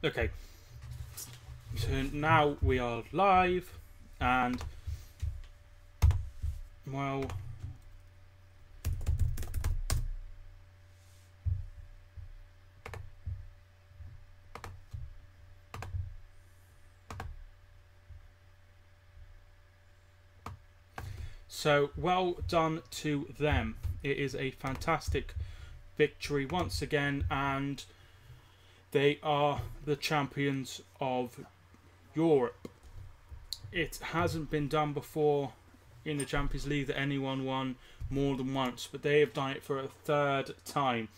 Okay, so now we are live, and well, so well done to them. It is a fantastic victory once again, and they are the champions of Europe. It hasn't been done before in the Champions League that anyone won more than once, but they have done it for a third time.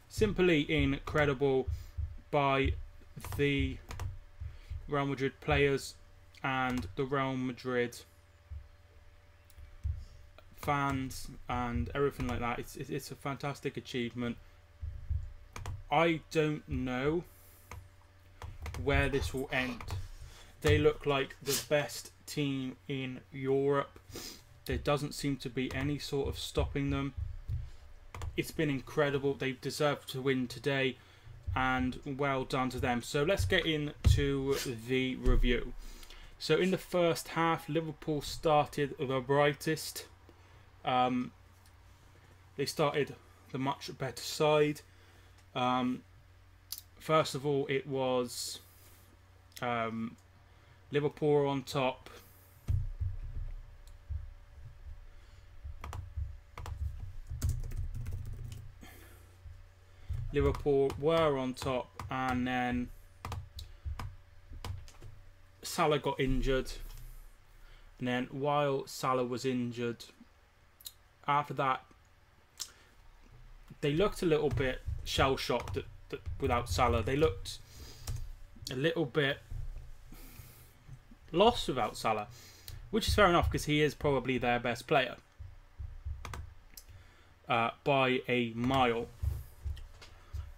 Simply incredible by the Real Madrid players and the Real Madrid fans and everything like that. It's a fantastic achievement. I don't know where this will end. They look like the best team in Europe. There doesn't seem to be any sort of stopping them. It's been incredible. They deserve to win today, and well done to them. So let's get into the review. So in the first half, Liverpool started the brightest. They started the much better side. First of all, it was Liverpool on top. Liverpool were on top, and then Salah got injured. And then while Salah was injured, after that, they looked a little bit shell-shocked that without Salah. They looked a little bit lost without Salah, which is fair enough because he is probably their best player by a mile.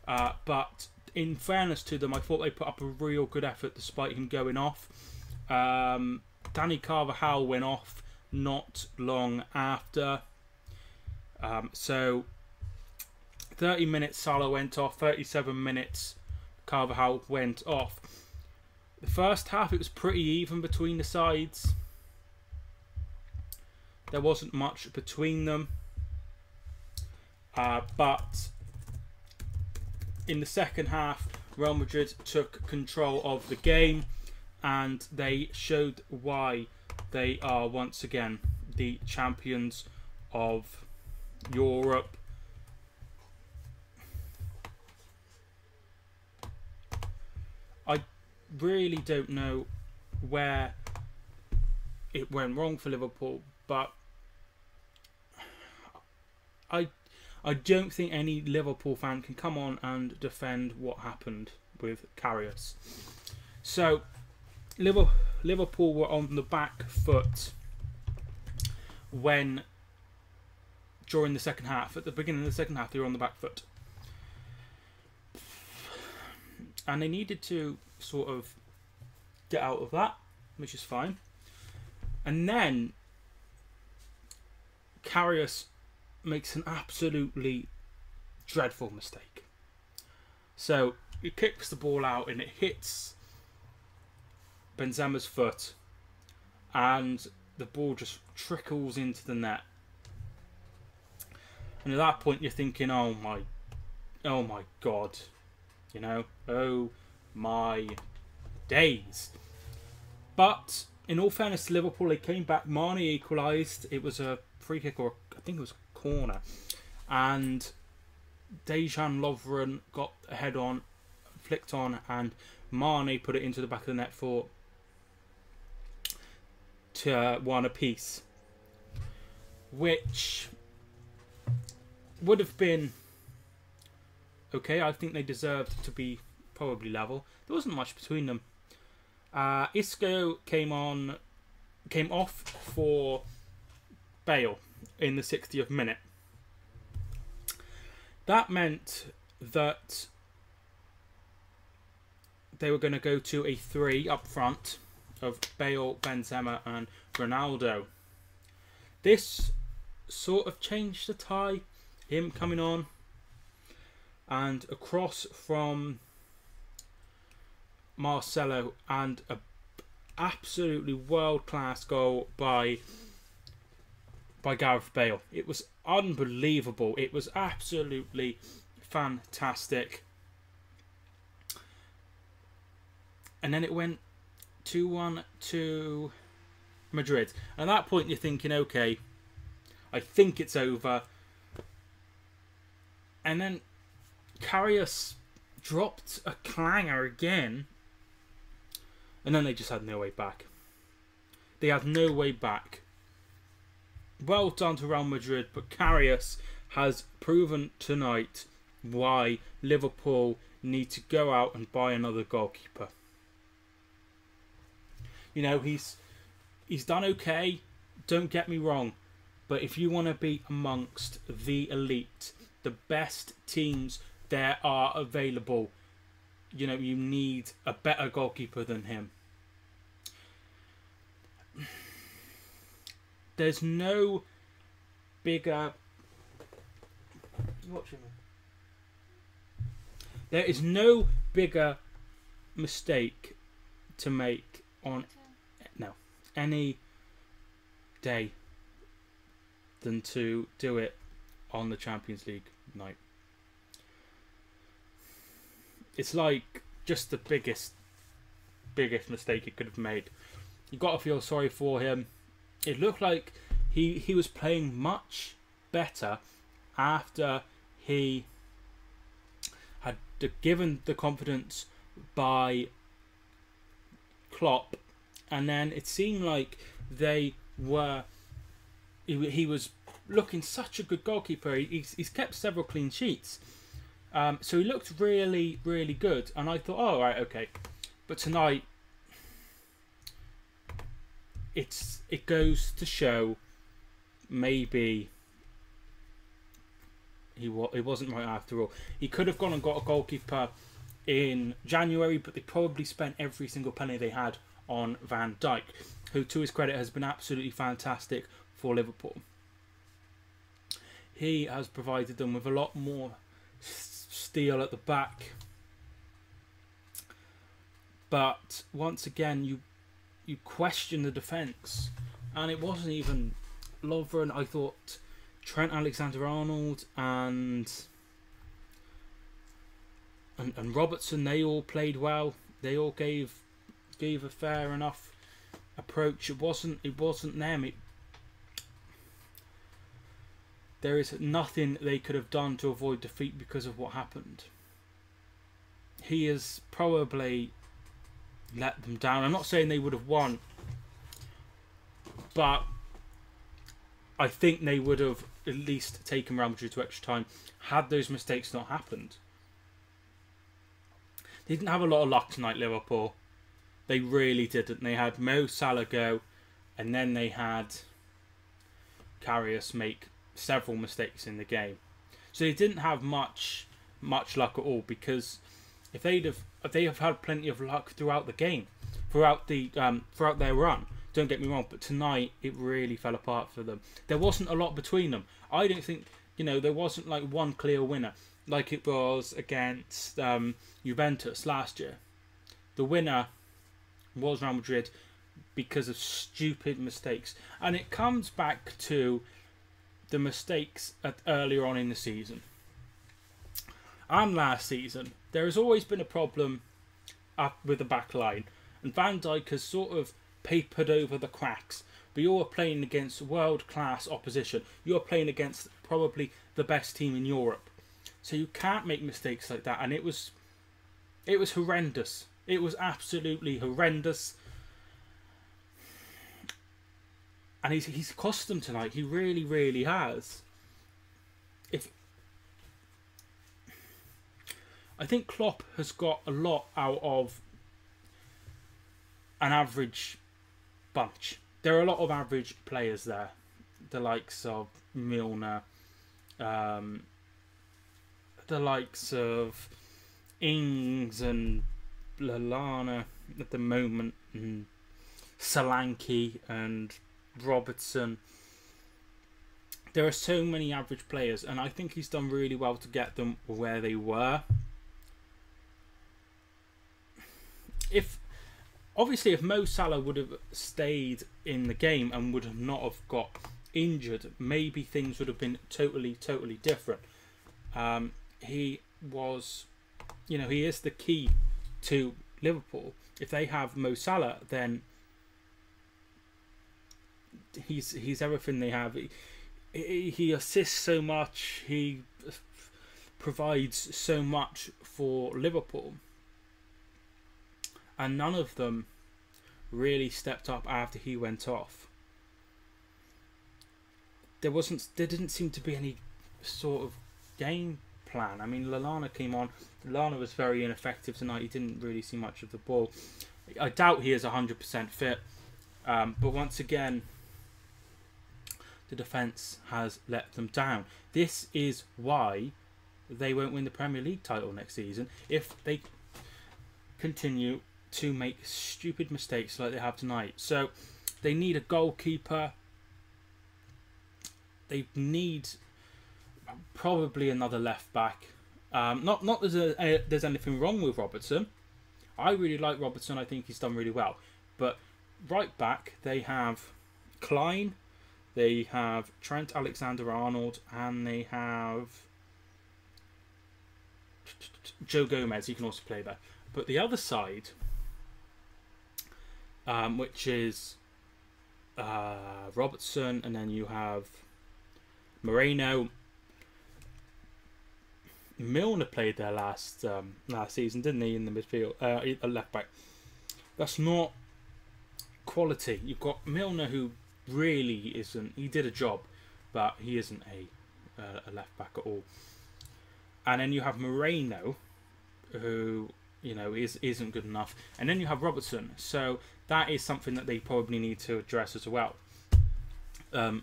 But in fairness to them, I thought they put up a real good effort despite him going off. Danny Carvajal went off not long after. So 30 minutes Salah went off, 37 minutes Carvajal went off. The first half it was pretty even between the sides. There wasn't much between them. But in the second half, Real Madrid took control of the game, and they showed why they are once again the champions of Europe. I really don't know where it went wrong for Liverpool, but I don't think any Liverpool fan can come on and defend what happened with Karius. So Liverpool were on the back foot during the second half. At the beginning of the second half, they were on the back foot. And they needed to sort of get out of that, which is fine. And then Karius makes an absolutely dreadful mistake. So he kicks the ball out and it hits Benzema's foot, and the ball just trickles into the net. And at that point you're thinking, oh my god, you know, oh my days. But in all fairness to Liverpool, they came back. Mane equalised. It was a free kick, or I think it was a corner, and Dejan Lovren got a head on, flicked on, and Mane put it into the back of the net for 1 apiece, which would have been okay. I think they deserved to be probably level. There wasn't much between them. Isco came off for Bale in the 60th minute. That meant that they were going to go to a 3 up front of Bale, Benzema and Ronaldo. This sort of changed the tie, him coming on, and a cross from Marcelo, and a absolutely world-class goal by Gareth Bale. It was unbelievable. It was absolutely fantastic. And then it went 2-1 to Madrid. And at that point you're thinking, okay, I think it's over. And then Karius dropped a clanger again. And then they just had no way back. They had no way back. Well done to Real Madrid, but Karius has proven tonight why Liverpool need to go out and buy another goalkeeper. You know, he's done okay, don't get me wrong, but if you want to be amongst the elite, the best teams there are available, you know, you need a better goalkeeper than him. There's no bigger... There is no bigger mistake to make on any day than to do it on the Champions League night. It's like just the biggest mistake he could have made. You got to feel sorry for him. It looked like he was playing much better after he had given the confidence by Klopp, and then it seemed like he was looking such a good goalkeeper. He's kept several clean sheets, so he looked really, really good. And I thought, oh right, okay, but tonight it goes to show maybe he wasn't right after all. He could have gone and got a goalkeeper in January, but they probably spent every single penny they had on Van Dijk, who to his credit has been absolutely fantastic for Liverpool. He has provided them with a lot more steel at the back, but once again you question the defence, and it wasn't even Lovren. I thought Trent Alexander-Arnold and Robertson, they all played well. They all gave a fair enough approach. It wasn't them. There is nothing they could have done to avoid defeat because of what happened. He has probably let them down. I'm not saying they would have won, but I think they would have at least taken Real Madrid to extra time had those mistakes not happened. They didn't have a lot of luck tonight, Liverpool. They really didn't. They had Mo Salah go, and then they had Karius make several mistakes in the game. So they didn't have much luck at all, because if they have had plenty of luck throughout the game, throughout their run. Don't get me wrong, but tonight it really fell apart for them. There wasn't a lot between them. I don't think, there wasn't like one clear winner like it was against Juventus last year. The winner was Real Madrid because of stupid mistakes, and it comes back to the mistakes earlier on in the season and last season. There has always been a problem with the back line, and Van Dijk has sort of papered over the cracks. But you're playing against world-class opposition. You're playing against probably the best team in Europe, so you can't make mistakes like that. And it was horrendous. It was absolutely horrendous. And he's cost them tonight. He really, really has. I think Klopp has got a lot out of an average bunch. There are a lot of average players there. The likes of Milner, the likes of Ings and Lallana at the moment, and Solanke and Robertson. There are so many average players, and I think he's done really well to get them where they were. if obviously if Mo Salah would have stayed in the game and would have not have got injured, maybe things would have been totally different. He was, he is the key to Liverpool. If they have Mo Salah, then he's everything they have. He assists so much. He provides so much for Liverpool, and none of them really stepped up after he went off. There didn't seem to be any sort of game plan. I mean, Lallana came on. Lallana was very ineffective tonight. He didn't really see much of the ball. I doubt he is 100% fit. But once again, the defence has let them down. This is why they won't win the Premier League title next season if they continue to make stupid mistakes like they have tonight. So they need a goalkeeper. They need probably another left back. Not there's anything wrong with Robertson. I really like Robertson. I think he's done really well. But right back, they have Klein, they have Trent Alexander-Arnold, and they have Joe Gomez. He can also play there. But the other side, which is Robertson, and then you have Moreno. Milner played there last season, didn't he, in the midfield, left back. That's not quality. You've got Milner, who really isn't. He did a job, but he isn't a left back at all. And then you have Moreno, who isn't good enough. And then you have Robertson. So that is something that they probably need to address as well.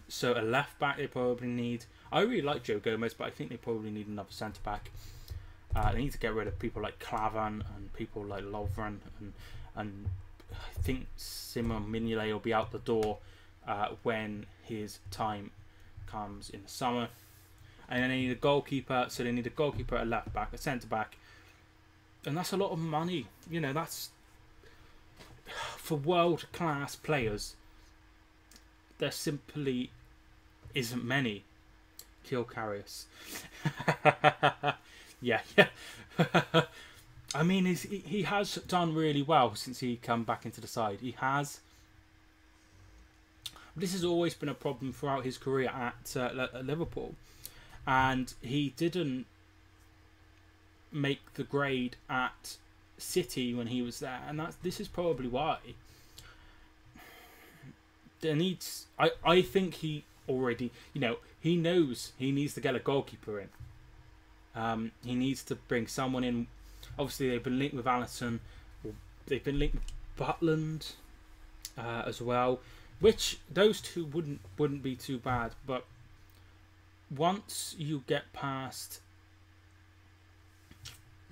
So a left back they probably need. I really like Joe Gomez, but I think they probably need another centre back. They need to get rid of people like Clavan and people like Lovren, and I think Simon Mignolet will be out the door when his time comes in the summer. And then they need a goalkeeper, so they need a goalkeeper, a left back, a centre back, and that's a lot of money. That's for world class players. There simply isn't many. Kill Karius. yeah. I mean, he has done really well since he come back into the side. He has. This has always been a problem throughout his career at Liverpool, and he didn't make the grade at City when he was there, and this is probably why. There needs. I think he already, he knows he needs to get a goalkeeper in. He needs to bring someone in. Obviously, they've been linked with Alisson. They've been linked with Butland as well, which those two wouldn't be too bad. But once you get past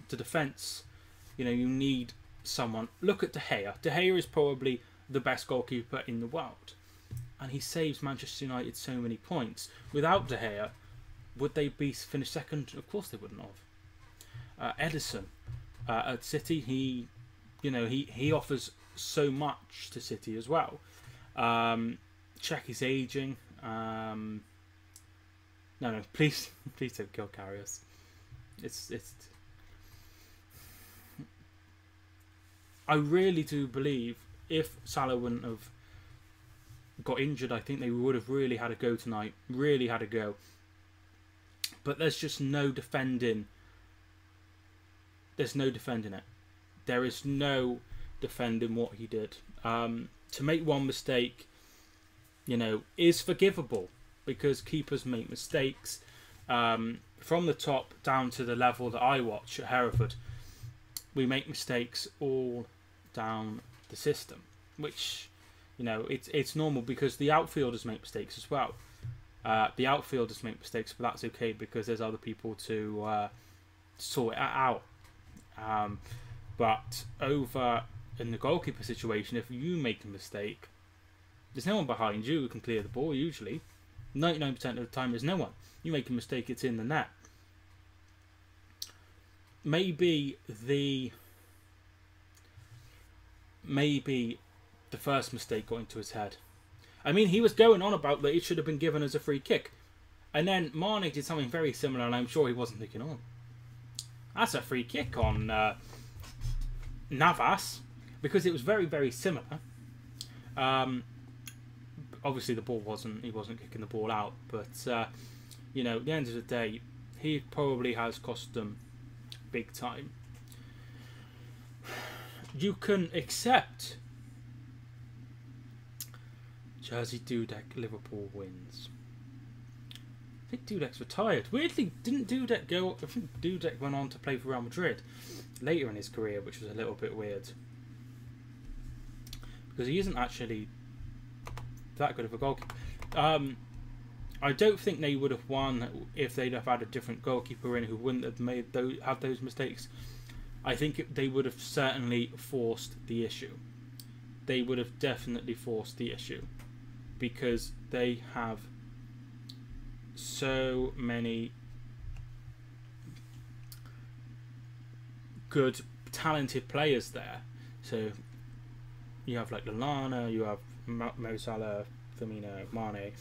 the defence, you need someone. Look at De Gea. De Gea is probably the best goalkeeper in the world, and he saves Manchester United so many points. Without De Gea, would they be finished second? Of course they wouldn't have. Ederson at City, he offers so much to City as well. Check is aging. No, please don't kill Karius. It's. I really do believe if Salah wouldn't have got injured, I think they would have really had a go tonight. Really had a go. But there's just no defending. There's no defending it. There is no defending what he did. To make one mistake, is forgivable because keepers make mistakes. From the top down to the level that I watch at Hereford, we make mistakes all down the system, which it's normal because the outfielders make mistakes as well. The outfielders make mistakes, but that's okay because there's other people to sort it out. But over in the goalkeeper situation, if you make a mistake, there's no one behind you who can clear the ball. Usually, 99% of the time, there's no one. You make a mistake, it's in the net. Maybe the maybe the first mistake got into his head. I mean, he was going on about that it should have been given as a free kick. And then Mane did something very similar, and I'm sure he wasn't thinking, oh, that's a free kick on Navas, because it was very, very similar. Obviously, the ball he wasn't kicking the ball out, but you know, at the end of the day, he probably has cost them big time. You can accept Jersey Dudek, Liverpool wins. I think Dudek's retired. Weirdly, didn't Dudek go? I think Dudek went on to play for Real Madrid later in his career, which was a little bit weird. Because he isn't actually that good of a goalkeeper. I don't think they would have won if they'd have had a different goalkeeper in who wouldn't have had those mistakes. I think they would have certainly forced the issue. They would have definitely forced the issue. Because they have so many good, talented players there. So you have like Lallana, you have Mo Salah, Firmino, Mane.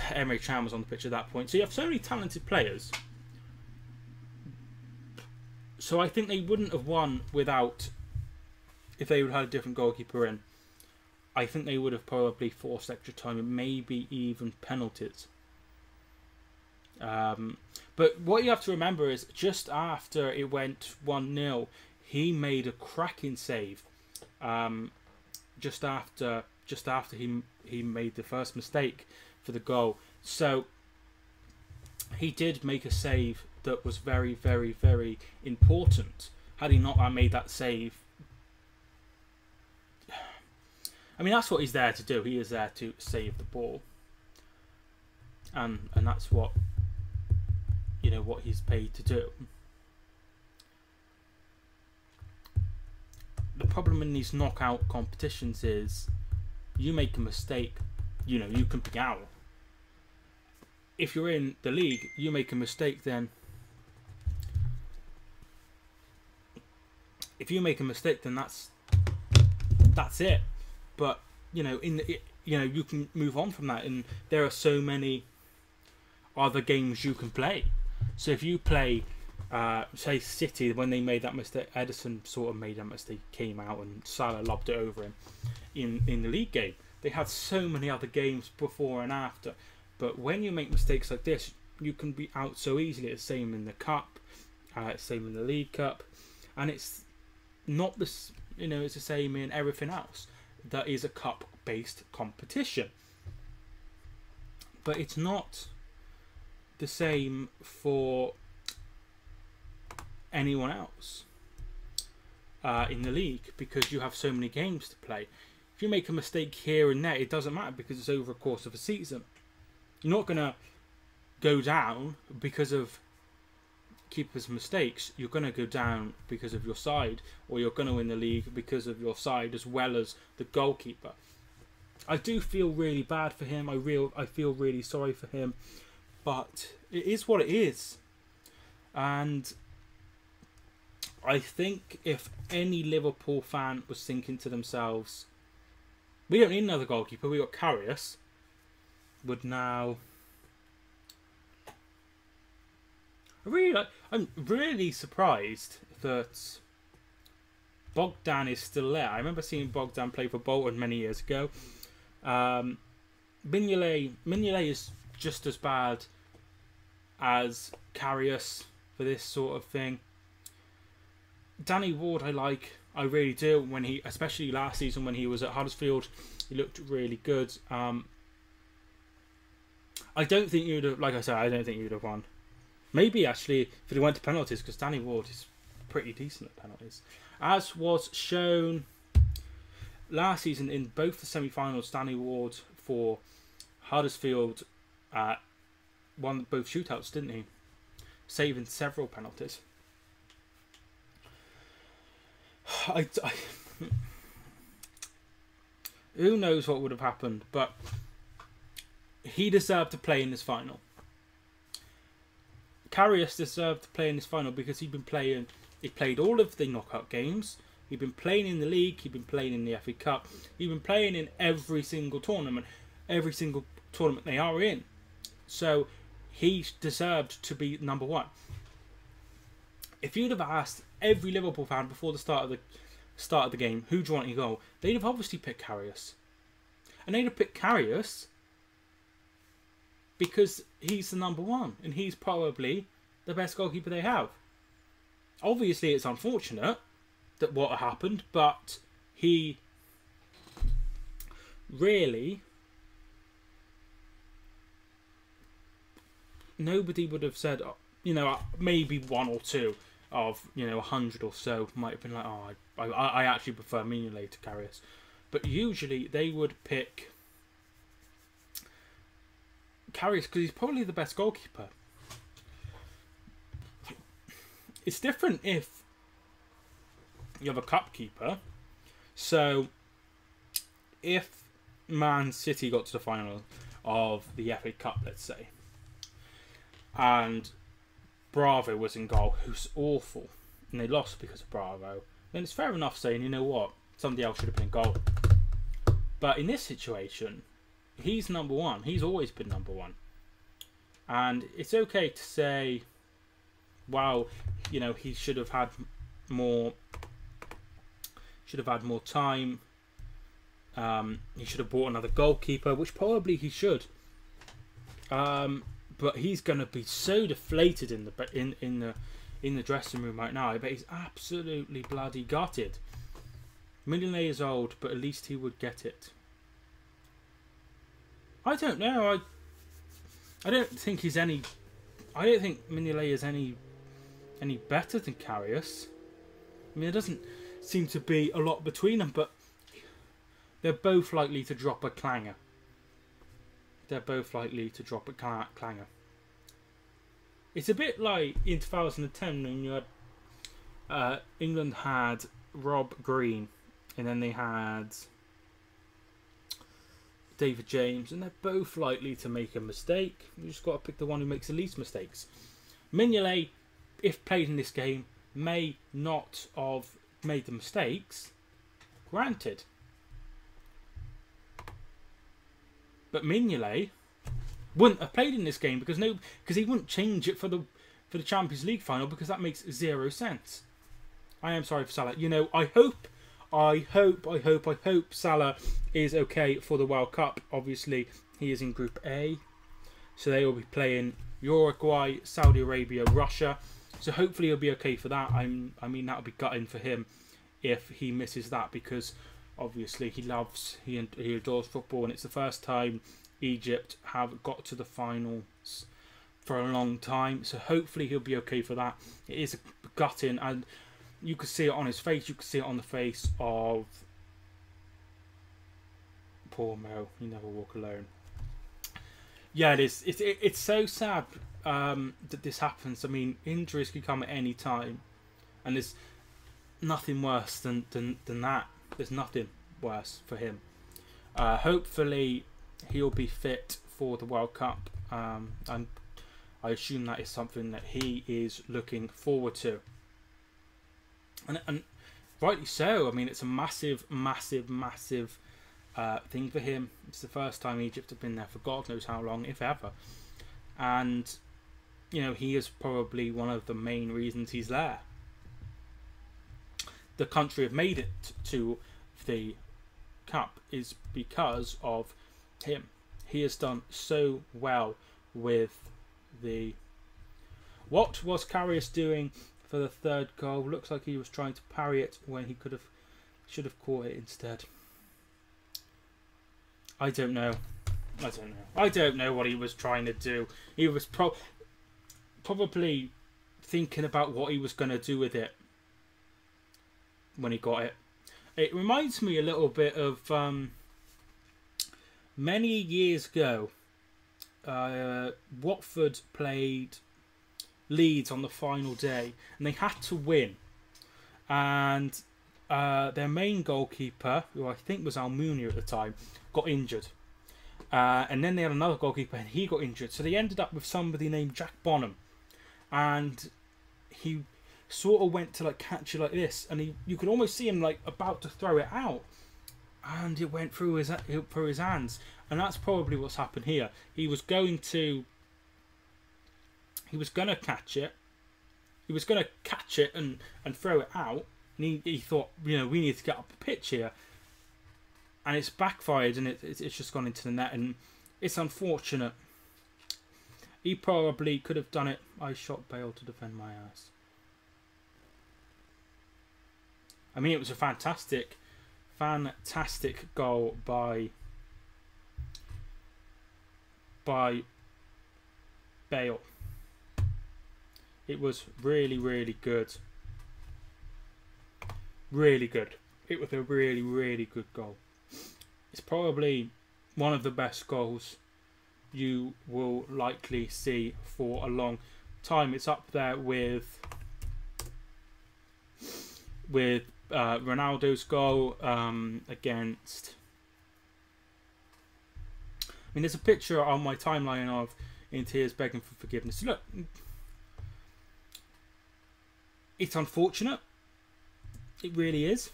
Emre Can was on the pitch at that point. So you have so many talented players. So I think they wouldn't have won without, if they would have had a different goalkeeper in. I think they would have probably forced extra time and maybe even penalties. But what you have to remember is just after it went 1-0, he made a cracking save. Just after he made the first mistake for the goal. So he did make a save that was very, very, very important. Had he not made that save, I mean, that's what he's there to do. He is there to save the ball, and that's what, you know, what he's paid to do. The problem in these knockout competitions is you make a mistake, you know, you can be out. If you're in the league, you make a mistake, then that's it. But you know, you can move on from that, and there are so many other games you can play. So if you play, say City, when they made that mistake, Ederson sort of made that mistake, came out, and Salah lobbed it over him in the league game. They had so many other games before and after. But when you make mistakes like this, you can be out so easily. It's the same in the cup, same in the League Cup, and it's not this. You know, it's the same in everything else. That is a cup-based competition, but it's not the same for anyone else in the league, because you have so many games to play. If you make a mistake here and there, it doesn't matter because it's over a course of a season. You're not going to go down because of keepers' mistakes. You're going to go down because of your side, or you're going to win the league because of your side as well as the goalkeeper. I do feel really bad for him. I feel really sorry for him, but it is what it is. And I think if any Liverpool fan was thinking to themselves, we don't need another goalkeeper, we got Karius, would now... I'm really surprised that Bogdan is still there. I remember seeing Bogdan play for Bolton many years ago. Mignolet is just as bad as Karius for this sort of thing. Danny Ward I really do. When he, especially last season when he was at Huddersfield, he looked really good. I don't think you'd have, like I said, I don't think you'd have won. Maybe actually if it went to penalties, because Danny Ward is pretty decent at penalties, as was shown last season in both the semi-finals. Danny Ward for Huddersfield won both shootouts, didn't he? Saving several penalties. Who knows what would have happened, but he deserved to play in this final. Karius deserved to play in this final because he played all of the knockout games. He'd been playing in the league. He'd been playing in the FA Cup. He'd been playing in every single tournament they are in. So he deserved to be number one. If you'd have asked every Liverpool fan before the start of the game, who do you want in goal, they'd have obviously picked Karius. And they'd have picked Karius because he's the number one, and he's probably the best goalkeeper they have. Obviously, it's unfortunate that what happened, but he really, nobody would have said, you know, maybe one or two of, you know, 100 or so might have been like, oh, I actually prefer Mignolet to Karius. But usually they would pick Karius because he's probably the best goalkeeper. It's different if you have a cup keeper. So if Man City got to the final of the FA Cup, let's say, and Bravo was in goal, who's awful, and they lost because of Bravo, then it's fair enough saying, you know what, somebody else should have been in goal. But in this situation, he's number one. He's always been number one. And it's okay to say, wow, you know, he should have had more time. He should have bought another goalkeeper, which probably he should. But he's going to be so deflated in the dressing room right now. I bet he's absolutely bloody gutted. Mignolet is old, but at least he would get it. I don't know. I don't think he's any. I don't think Mignolet is any better than Karius. I mean, there doesn't seem to be a lot between them, but they're both likely to drop a clanger. They're both likely to drop a clanger. It's a bit like in 2010 when you had England had Rob Green, and then they had David James, and they're both likely to make a mistake. You just got to pick the one who makes the least mistakes. Mignolet, if played in this game, may not have made the mistakes, granted. But Mignolet wouldn't have played in this game because he wouldn't change it for the Champions League final, because that makes 0 sense. I am sorry for Salah. You know, I hope Salah is okay for the World Cup. Obviously, he is in Group A, so they will be playing Uruguay, Saudi Arabia, Russia. So hopefully he'll be okay for that. I mean, that would be gutting for him if he misses that, because obviously he adores football, and it's the first time Egypt have got to the finals for a long time. So hopefully he'll be okay for that. It is gutting, and you could see it on his face. You could see it on the face of poor Mo. You never walk alone. Yeah, it is. It's so sad that this happens. I mean, injuries can come at any time, and there's nothing worse than that. There's nothing worse for him. Hopefully, he'll be fit for the World Cup, and I assume that is something that he is looking forward to. And rightly so. I mean, it's a massive thing for him. It's the first time Egypt have been there for God knows how long, if ever. And, you know, he is probably one of the main reasons he's there. The country have made it to the Cup is because of him. He has done so well with the... What was Karius doing for the third goal? Looks like he was trying to parry it when he should have caught it instead. I don't know. I don't know what he was trying to do. He was probably thinking about what he was going to do with it when he got it. It reminds me a little bit of many years ago. Watford played Leeds on the final day, and they had to win. And their main goalkeeper, who I think was Almunia at the time, got injured. And then they had another goalkeeper, and he got injured. So they ended up with somebody named Jack Bonham. And sort of went to like catch it like this, and you could almost see him like about to throw it out, and it went through his hands. And that's probably what's happened here. He was going to catch it. He was going to catch it and throw it out. And he thought, we need to get up the pitch here. And it's backfired, and it's just gone into the net. And it's unfortunate. He probably could have done it. I shot Bale to defend my ass. I mean, it was a fantastic goal by Bale. It was really, really good. Really good. It was a really, really good goal. It's probably one of the best goals you will likely see for a long time. It's up there with Ronaldo's goal against... I mean, there's a picture on my timeline of in tears begging for forgiveness. Look, it's unfortunate. It really is.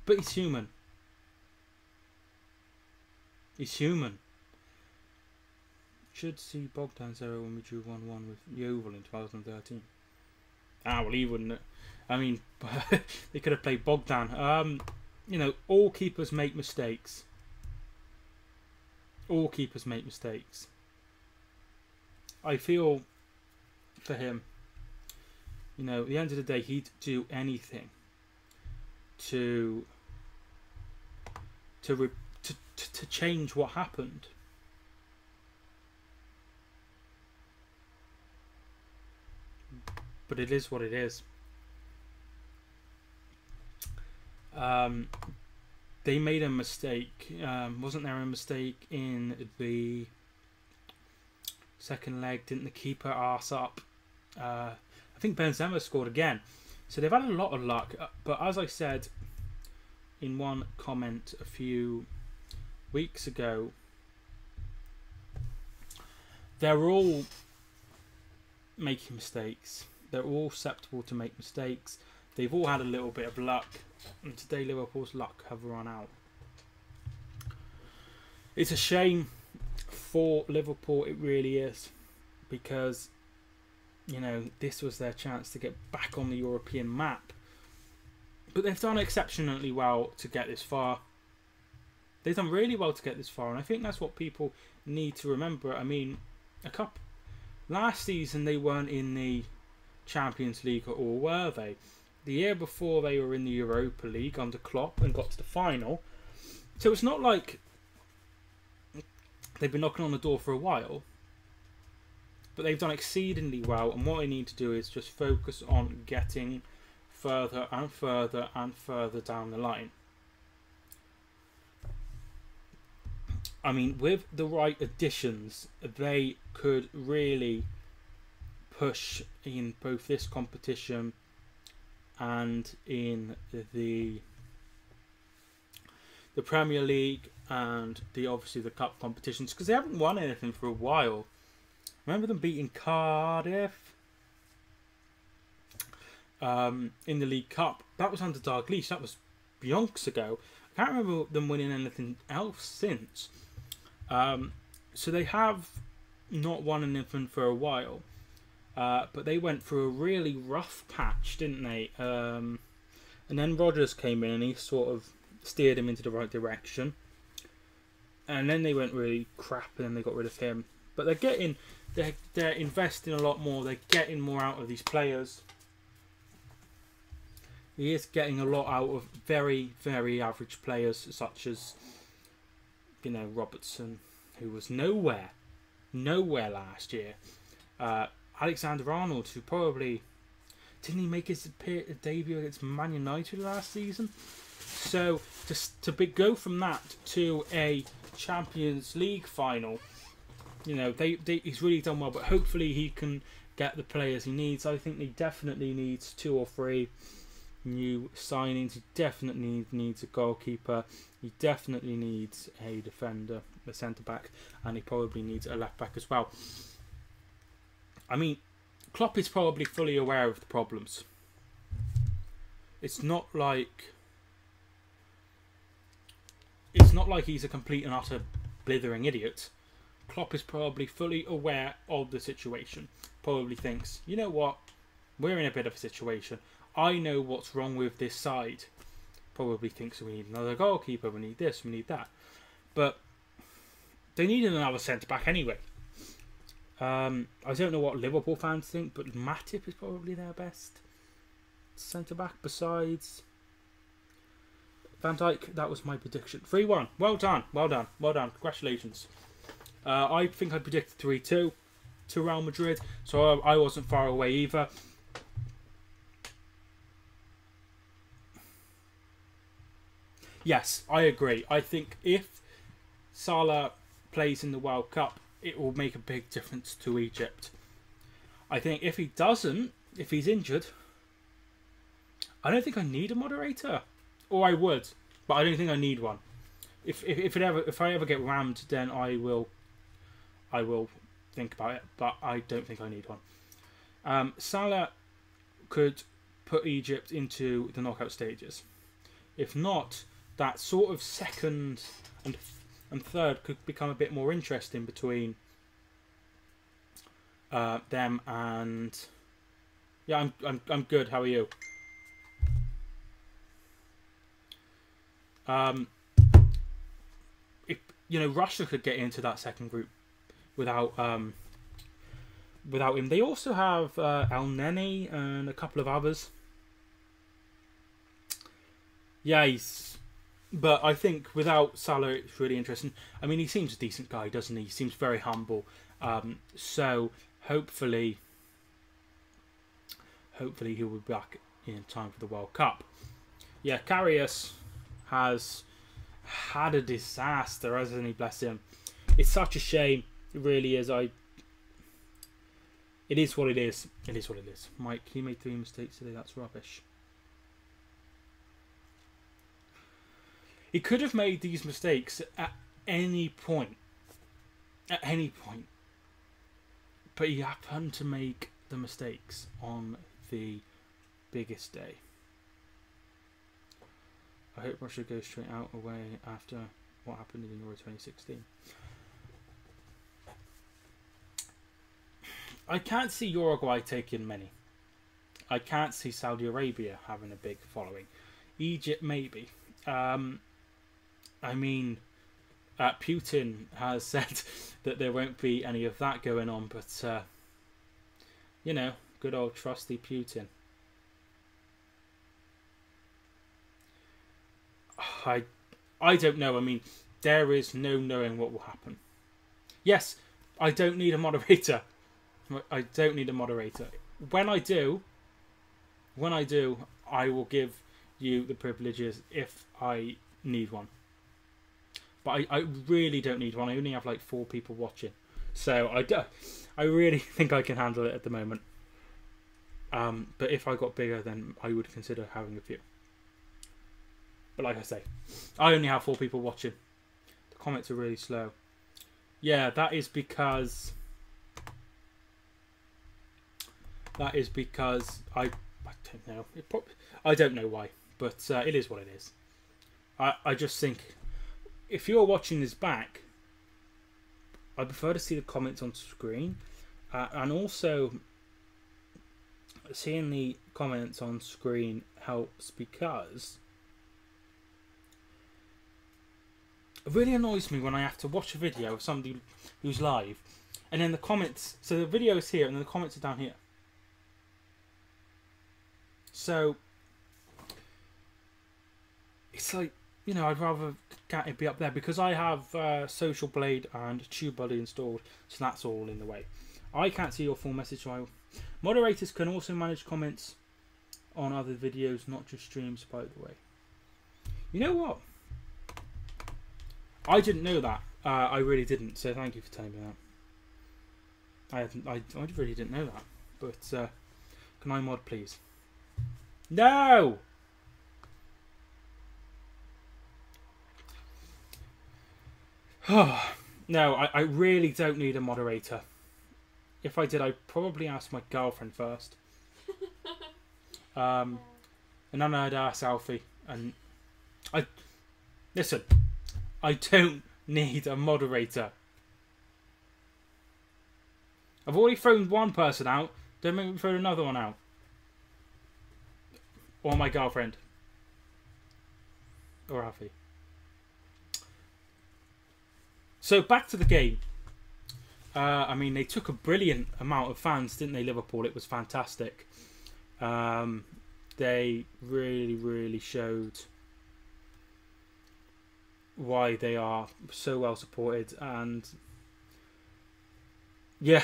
But he's human. He's human. Should see Bogdan's error when we drew 1-1 with Yeovil in 2013. Ah, well, he wouldn't. I mean, they could have played Bogdan. All keepers make mistakes. All keepers make mistakes. I feel for him. At the end of the day, he'd do anything to change what happened. But it is what it is. They made a mistake. Wasn't there a mistake in the second leg? Didn't the keeper arse up? I think Benzema scored again. So they've had a lot of luck. But as I said in one comment a few weeks ago, they're all making mistakes. They're all susceptible to make mistakes. They've all had a little bit of luck. And today Liverpool's luck have run out. It's a shame for Liverpool, it really is. Because, this was their chance to get back on the European map. But they've done exceptionally well to get this far. They've done really well to get this far. And I think that's what people need to remember. I mean, last season they weren't in the Champions League at all, were they? The year before they were in the Europa League under Klopp and got to the final. So it's not like they've been knocking on the door for a while. But they've done exceedingly well, and what they need to do is just focus on getting further and further and further down the line. I mean, with the right additions, they could really push in both this competition and in the Premier League and obviously the cup competitions, because they haven't won anything for a while. Remember them beating Cardiff in the League Cup? That was under Dalglish. That was yonks ago. I can't remember them winning anything else since. So they have not won anything for a while. But they went through a really rough patch, didn't they? And then Rodgers came in and he sort of steered him into the right direction. And then they went really crap and then they got rid of him. But they're investing a lot more. They're getting more out of these players. He is getting a lot out of very, very average players such as, Robertson, who was nowhere last year. Alexander-Arnold, who probably... Didn't he make his debut against Man United last season? So, to go from that to a Champions League final, he's really done well, but hopefully he can get the players he needs. I think he definitely needs 2 or 3 new signings. He definitely needs a goalkeeper. He definitely needs a defender, a centre-back, and he probably needs a left-back as well. I mean, Klopp is probably fully aware of the problems. It's not like he's a complete and utter blithering idiot. Klopp is probably fully aware of the situation. Probably thinks, you know what, we're in a bit of a situation. I know what's wrong with this side. Probably thinks we need another goalkeeper, we need this, we need that. But they needed another centre-back anyway. I don't know what Liverpool fans think, but Matip is probably their best centre-back besides Van Dijk. That was my prediction. 3-1. Well done. Well done. Well done. Congratulations. I think I predicted 3-2 to Real Madrid, so I wasn't far away either. Yes, I agree. I think if Salah plays in the World Cup, it will make a big difference to Egypt. I think if he doesn't, if he's injured, I don't think I need a moderator. Or I would, but I don't think I need one. If I ever get rammed, then I will think about it, but I don't think I need one. Salah could put Egypt into the knockout stages. If not, that sort of second and third could become a bit more interesting between them and yeah. I'm good. How are you? If Russia could get into that second group without him. They also have El Neni and a couple of others. Yeah, but I think without Salah, it's really interesting. I mean, he seems a decent guy, doesn't he? He seems very humble. So hopefully he will be back in time for the World Cup. Yeah, Karius has had a disaster, hasn't he? Bless him. It's such a shame. It really is. It is what it is. It is what it is. Mike, he made 3 mistakes today. That's rubbish. He could have made these mistakes at any point. At any point. But he happened to make the mistakes on the biggest day. I hope Russia goes straight out away after what happened in Euro 2016. I can't see Uruguay taking many. I can't see Saudi Arabia having a big following. Egypt maybe. I mean, Putin has said that there won't be any of that going on, but good old trusty Putin. I don't know. I mean, there is no knowing what will happen. Yes, I don't need a moderator. I don't need a moderator. When I do, I will give you the privileges if I need one. But I really don't need one. I only have like 4 people watching. So I really think I can handle it at the moment. But if I got bigger, then I would consider having a few. But like I say, I only have 4 people watching. The comments are really slow. Yeah, that is because I don't know. I don't know why, but it is what it is. I just think if you're watching this back, I prefer to see the comments on screen, and also seeing the comments on screen helps because it really annoys me when I have to watch a video of somebody who's live, and then the comments. So the video is here, and then the comments are down here. So it's like, I'd rather it be up there because I have Social Blade and TubeBuddy installed, so that's all in the way. I can't see your full message. So moderators can also manage comments on other videos, not just streams, by the way. You know what? I didn't know that. I really didn't. So thank you for telling me that. I really didn't know that. But can I mod, please? No. No, I really don't need a moderator. if I did, I'd probably ask my girlfriend first. And then I'd ask Alfie. And listen, I don't need a moderator. I've already thrown one person out. Don't make me throw another one out. Or my girlfriend. Or Alfie. So back to the game. I mean, they took a brilliant amount of fans, didn't they, Liverpool? It was fantastic. They really, really showed why they are so well supported. And yeah,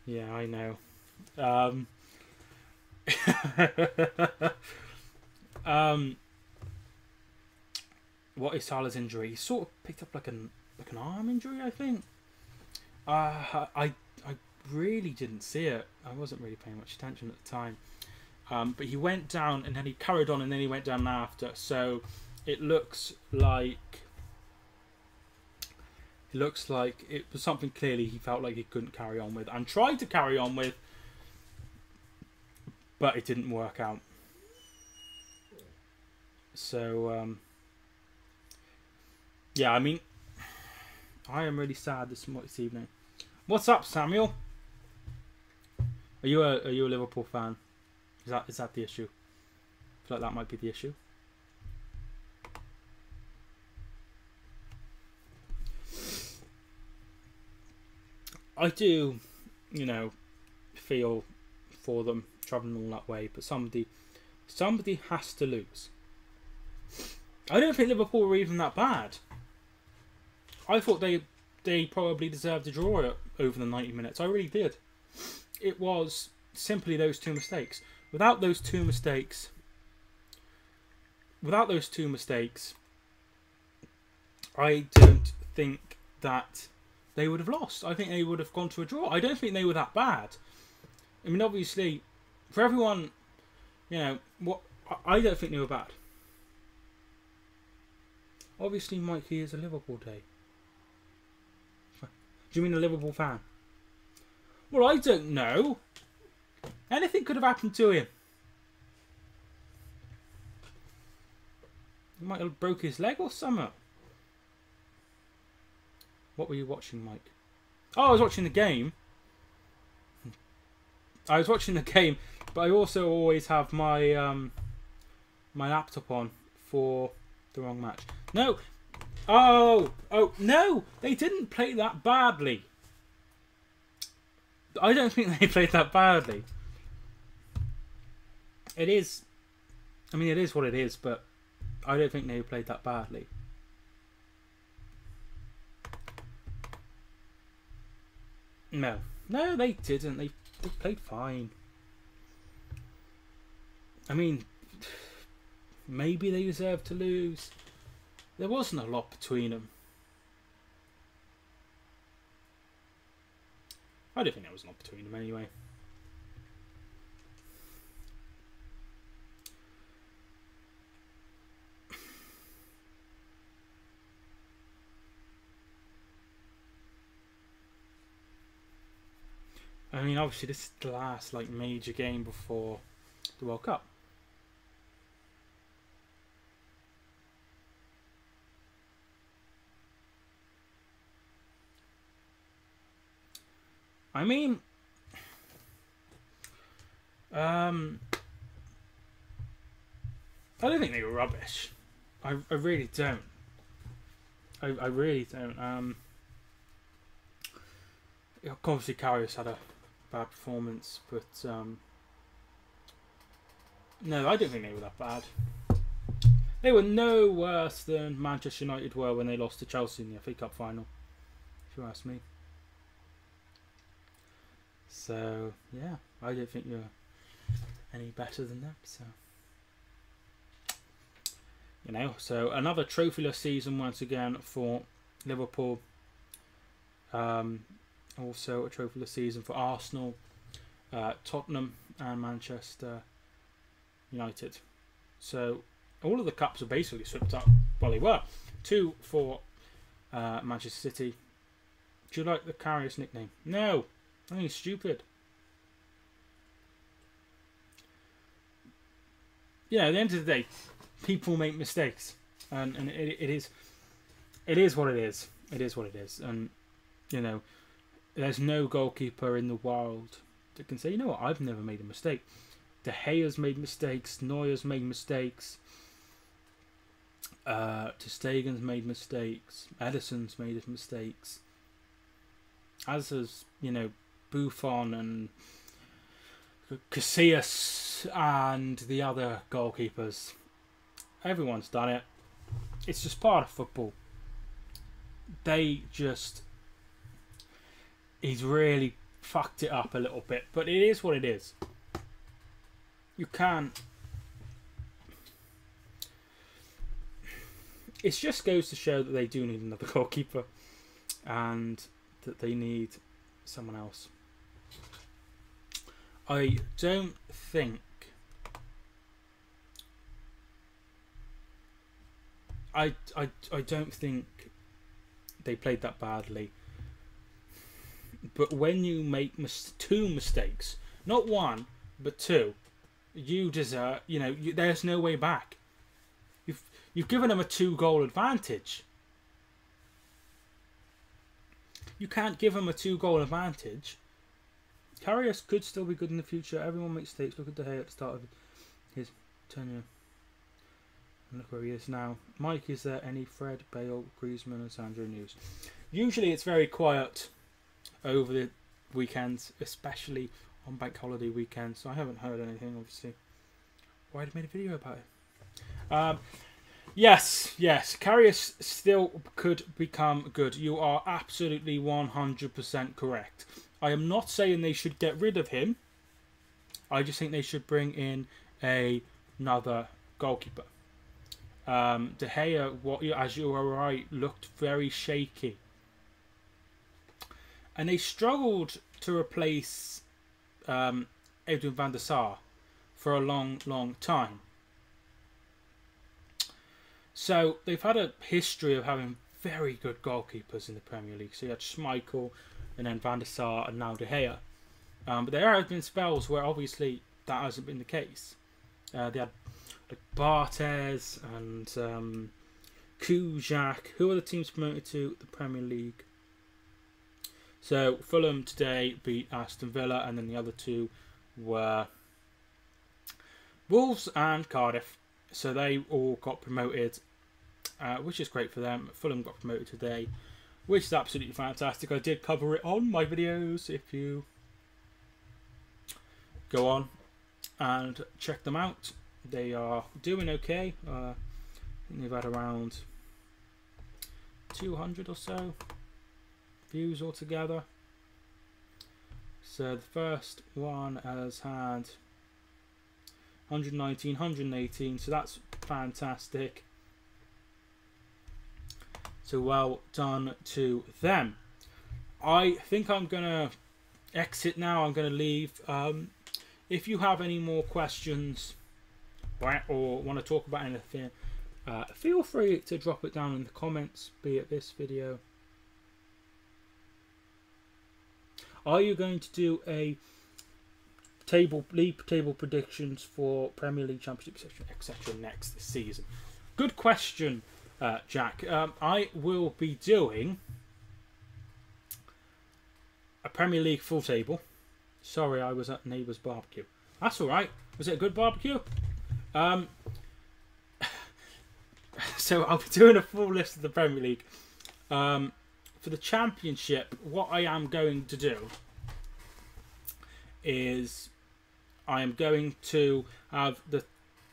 yeah, I know. What is Salah's injury? He sort of picked up like an arm injury, I think. I really didn't see it. I wasn't really paying much attention at the time. But he went down and then he carried on and then he went down after. So it looks like it was something clearly he felt like he couldn't carry on with and tried to carry on with, but it didn't work out. So yeah, I mean, I am really sad this evening. What's up, Samuel? Are you a Liverpool fan? Is that the issue? I feel like that might be the issue. I do, you know, feel for them travelling all that way, but somebody has to lose. I don't think Liverpool were even that bad. I thought they probably deserved a draw over the 90 minutes. I really did. It was simply those two mistakes. Without those two mistakes, I don't think that they would have lost. I think they would have gone to a draw. I don't think they were that bad. I mean, obviously, for everyone, you know, I don't think they were bad. Obviously, Mikey is a Liverpool day. Do you mean a Liverpool fan? Well, I don't know. Anything could have happened to him. He might have broke his leg or something. What were you watching, Mike? Oh, I was watching the game. I was watching the game, but I also always have my my laptop on for the wrong match. No. Oh, no. They didn't play that badly. I don't think they played that badly. It is. I mean, it is what it is, but I don't think they played that badly. No, they didn't. They played fine. I mean, maybe they deserved to lose. There wasn't a lot between them. I don't think there was a lot between them anyway. I mean, obviously this is the last major game before the World Cup. I mean, I don't think they were rubbish. I really don't. I really don't. Obviously Karius had a bad performance, but no, I don't think they were that bad. They were no worse than Manchester United were when they lost to Chelsea in the FA Cup final, if you ask me. So yeah, I don't think you're any better than them. So you know, so another trophyless season once again for Liverpool. Also a trophyless season for Arsenal, Tottenham and Manchester United. So all of the cups are basically swept up. Well, they were. 2 for Manchester City. Do you like the Karius nickname? No. I think it's stupid. Yeah, at the end of the day, people make mistakes, and it is what it is. It is what it is, and you know, there's no goalkeeper in the world that can say, you know what, I've never made a mistake. De Gea's made mistakes. Neuer's made mistakes. Ter Stegen's made mistakes. Edison's made mistakes. As has, you know, Buffon and Karius and the other goalkeepers. Everyone's done it. It's just part of football. He's really fucked it up a little bit, but it is what it is. You can't. It just goes to show that they do need another goalkeeper, and that they need someone else. I don't think. I don't think they played that badly. But when you make two mistakes, not one, but two, you deserve. You know, there's no way back. You've given them a 2-goal advantage. You can't give them a 2-goal advantage. Karius could still be good in the future. Everyone makes mistakes. Look at De Gea at the start of his tenure. And look where he is now. Mike, is there any Fred, Bale, Griezmann and Sandro news? Usually it's very quiet over the weekends, especially on bank holiday weekends. So I haven't heard anything, obviously. Why did I made a video about it? Yes. Karius still could become good. You are absolutely 100% correct. I am not saying they should get rid of him. I just think they should bring in another goalkeeper. De Gea, as you are right, looked very shaky. And they struggled to replace Edwin van der Sar for a long time. So they've had a history of having very good goalkeepers in the Premier League. So you had Schmeichel, and then Van der Sar, and now De Gea. But there have been spells where obviously that hasn't been the case. They had like Bartes and Kujak. Who are the teams promoted to the Premier League? So Fulham today beat Aston Villa, and then the other two were Wolves and Cardiff. So they all got promoted, which is great for them. Fulham got promoted today, which is absolutely fantastic. I did cover it on my videos. If you go on and check them out, they are doing okay. I think they've had around 200 or so views altogether. So the first one has had 119, 118, so that's fantastic. So well done to them. I think I'm going to exit now. I'm going to leave. If you have any more questions or want to talk about anything, feel free to drop it down in the comments, be it this video. Are you going to do a league table predictions for Premier League, Championship, etc. next season? Good question, Jack. I will be doing a Premier League full table. Sorry, I was at neighbour's barbecue. That's all right. Was it a good barbecue? So I'll be doing a full list of the Premier League. For the Championship, what I am going to do is I am going to have the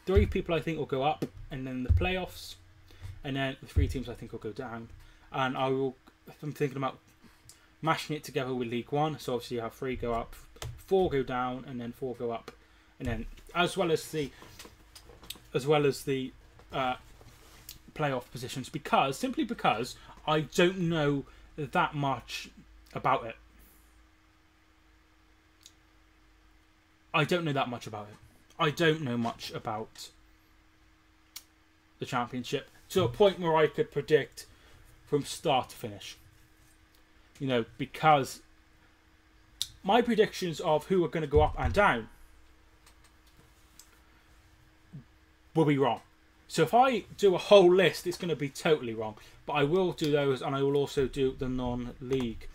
3 people I think will go up, and then the playoffs, and then the 3 teams I think will go down. And I'm thinking about mashing it together with League One. So obviously you have 3 go up, 4 go down, and then 4 go up, and then as well as the playoff positions, simply because I don't know that much about it. I don't know much about the Championship to a point where I could predict from start to finish. You know, because my predictions of who are going to go up and down will be wrong. So if I do a whole list, it's going to be totally wrong. But I will do those, and I will also do the non-league.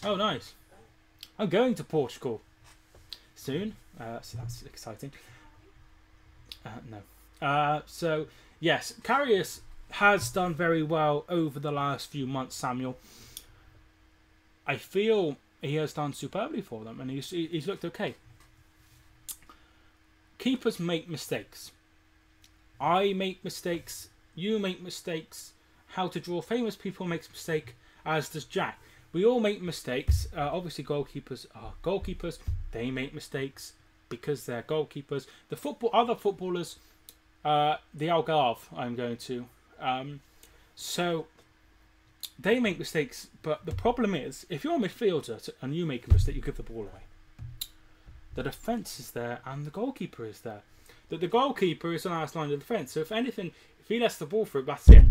Oh, nice. I'm going to Portugal soon, so that's exciting. No. So, yes, Karius has done very well over the last few months, Samuel. I feel he has done superbly for them, and he's looked okay. Keepers make mistakes. I make mistakes. You make mistakes. How to Draw Famous People makes mistake, as does Jack. We all make mistakes. Obviously, goalkeepers are goalkeepers. They make mistakes because they're goalkeepers. The other footballers, the Algarve, I'm going to. So they make mistakes, but the problem is, if you're a midfielder and you make a mistake, you give the ball away. The defence is there and the goalkeeper is there. The goalkeeper is the last line of defence. So if anything, if he lets the ball through, that's it.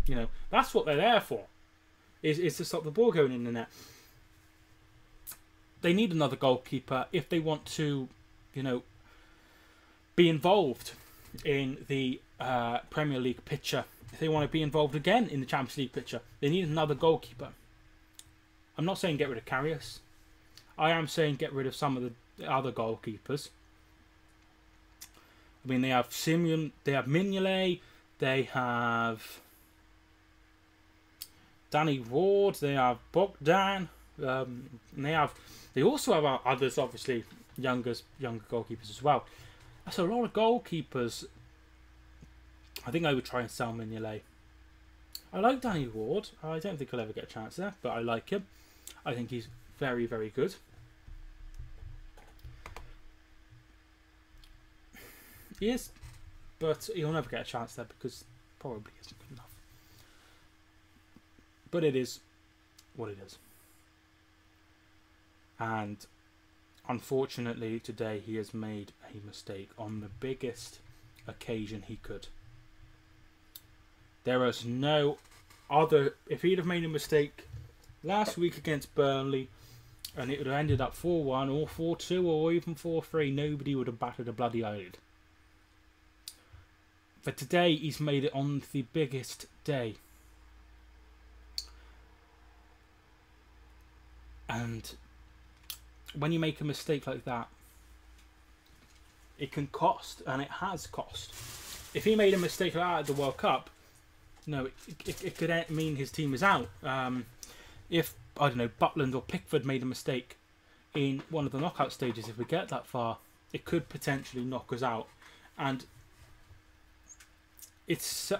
You know, that's what they're there for. Is to stop the ball going in the net. They need another goalkeeper if they want to, you know, be involved in the Premier League picture. If they want to be involved again in the Champions League picture, they need another goalkeeper. I'm not saying get rid of Karius. I am saying get rid of some of the other goalkeepers. I mean, they have Simeon, they have Mignolet, they have Danny Ward, they have Bogdan, they also have others, obviously younger goalkeepers as well. That's a lot of goalkeepers. I think I would try and sell Mignolet. I like Danny Ward. I don't think he'll ever get a chance there, but I like him. I think he's very, very good. He is, but he'll never get a chance there because probably isn't good enough. But it is what it is. And unfortunately today he has made a mistake on the biggest occasion he could. There is no other... If he'd have made a mistake last week against Burnley and it would have ended up 4-1 or 4-2 or even 4-3, nobody would have batted a bloody eyelid. But today he's made it on the biggest day. And when you make a mistake like that, it can cost, and it has cost. If he made a mistake like that at the World Cup, no, it could mean his team is out. If, I don't know, Butland or Pickford made a mistake in one of the knockout stages, if we get that far, it could potentially knock us out. And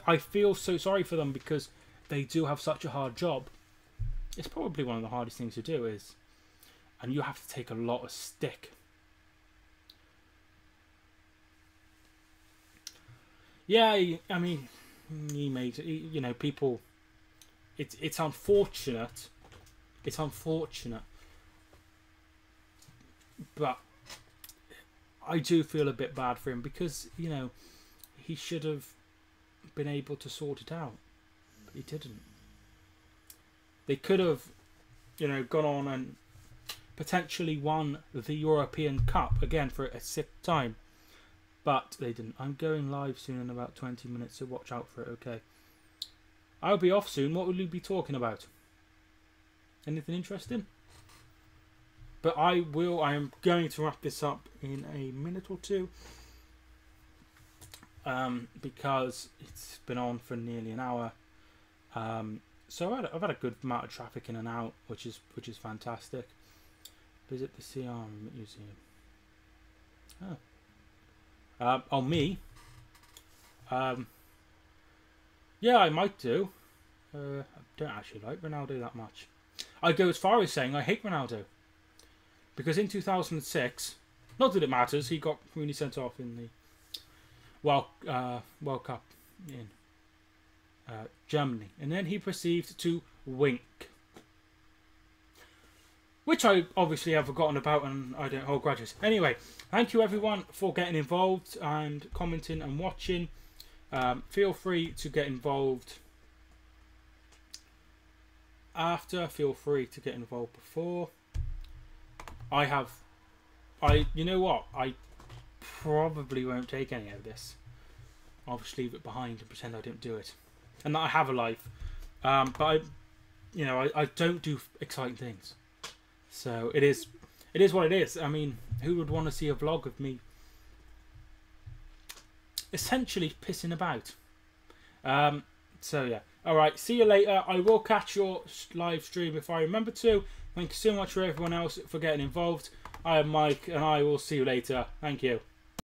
I feel so sorry for them because they do have such a hard job. It's probably one of the hardest things to do and you have to take a lot of stick. Yeah, I mean, he made, you know, people. It's unfortunate. It's unfortunate, but I do feel a bit bad for him because, you know, he should have been able to sort it out, but he didn't. They could have, you know, gone on and potentially won the European Cup again for a sixth time, but they didn't. I'm going live soon in about 20 minutes, so watch out for it, okay? I'll be off soon. What will you be talking about? Anything interesting? But I am going to wrap this up in a minute or two, because it's been on for nearly an hour. So I've had a good amount of traffic in and out, which is fantastic. Visit the CR Museum. Oh. On me. Yeah, I might do. I don't actually like Ronaldo that much. I go as far as saying I hate Ronaldo. Because in 2006, not that it matters, he got really sent off in the World Cup in Germany, and then he proceeded to wink, which I obviously have forgotten about and I don't hold grudges. Anyway, thank you everyone for getting involved and commenting and watching. Feel free to get involved after. Feel free to get involved before. You know what? I probably won't take any of this. I'll just leave it behind and pretend I didn't do it, and that I have a life. But I don't do exciting things. So it is what it is. I mean, who would want to see a vlog of me essentially pissing about? So yeah. Alright, see you later. I will catch your live stream if I remember to. Thank you so much for everyone else for getting involved. I am Mike, and I will see you later. Thank you.